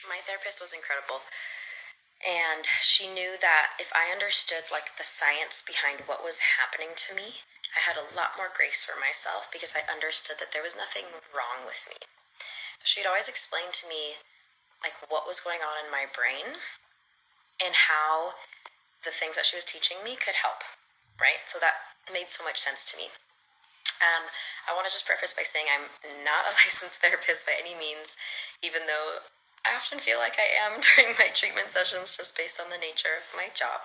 My therapist was incredible. And she knew that if I understood like the science behind what was happening to me, I had a lot more grace for myself because I understood that there was nothing wrong with me. She'd always explain to me like what was going on in my brain and how the things that she was teaching me could help, right? So that made so much sense to me. I want to just preface by saying I'm not a licensed therapist by any means, even though I often feel like I am during my treatment sessions just based on the nature of my job.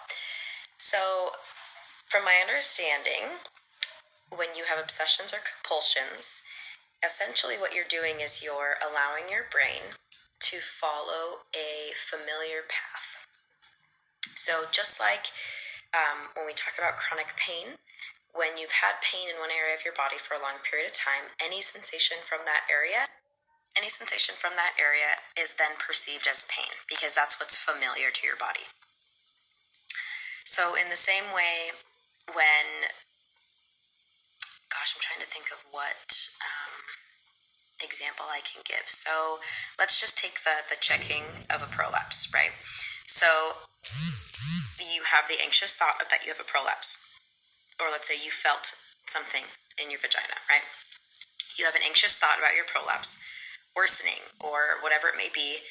So, from my understanding, when you have obsessions or compulsions, essentially what you're doing is you're allowing your brain to follow a familiar path. So, just like when we talk about chronic pain, when you've had pain in one area of your body for a long period of time, any sensation from that area is then perceived as pain because that's what's familiar to your body. So in the same way, I'm trying to think of what example I can give. So let's just take the checking of a prolapse, right? So you have the anxious thought of that you have a prolapse. Or let's say you felt something in your vagina, right? You have an anxious thought about your prolapse worsening or whatever it may be,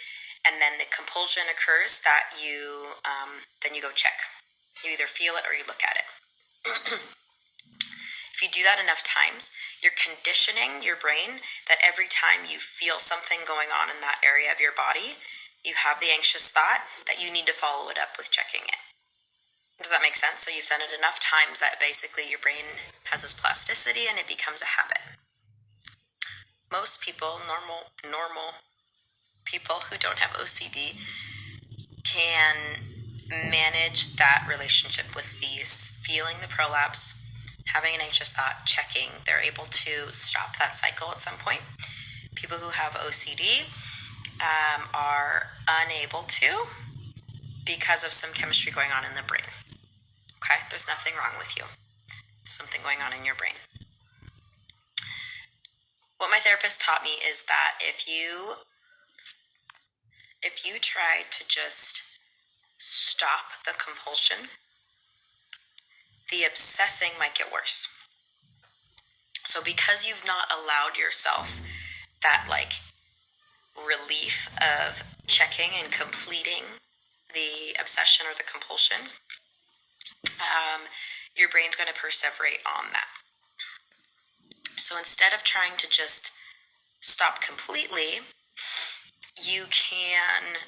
and then the compulsion occurs that then you go check. You either feel it or you look at it. If you do that enough times, you're conditioning your brain that every time you feel something going on in that area of your body, you have the anxious thought that you need to follow it up with checking it. Does that make sense? So you've done it enough times that basically your brain has this plasticity and it becomes a habit. Most people, normal people who don't have OCD, can manage that relationship with these, feeling the prolapse, having an anxious thought, checking. They're able to stop that cycle at some point. People who have OCD are unable to because of some chemistry going on in the brain. Okay, there's nothing wrong with you. There's something going on in your brain. What my therapist taught me is that if you try to just stop the compulsion, the obsessing might get worse. So because you've not allowed yourself that relief of checking and completing the obsession or the compulsion, your brain's going to perseverate on that. So instead of trying to just stop completely, you can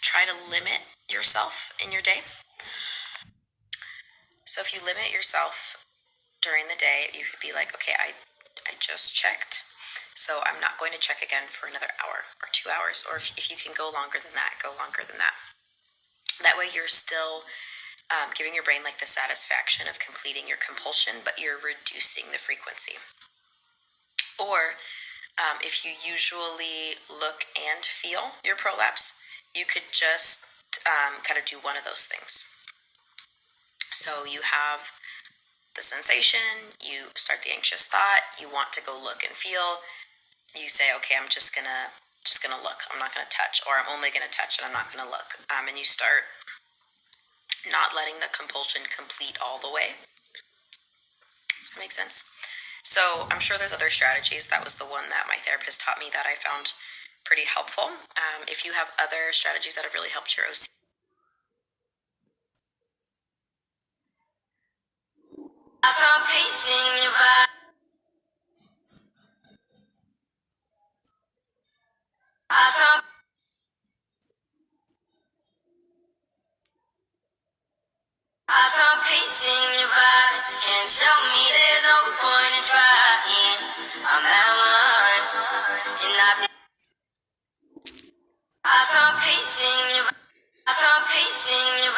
try to limit yourself in your day. So if you limit yourself during the day, you could be like, okay, I just checked, so I'm not going to check again for another hour or 2 hours, or if you can go longer than that, go longer than that. That way you're still giving your brain the satisfaction of completing your compulsion, but you're reducing the frequency. Or if you usually look and feel your prolapse, you could just kind of do one of those things. So you have the sensation, you start the anxious thought, you want to go look and feel, you say, okay, I'm just gonna look, I'm not gonna touch, or I'm only gonna touch and I'm not gonna look, and you start not letting the compulsion complete all the way. Does that make sense? So I'm sure there's other strategies. That was the one that my therapist taught me that I found pretty helpful. If you have other strategies that have really helped your OCD, I found peace in your vibe. I found peace in your vibes. Can't show me there's no point in trying. I'm at one, and I found peace in your. I found peace in your.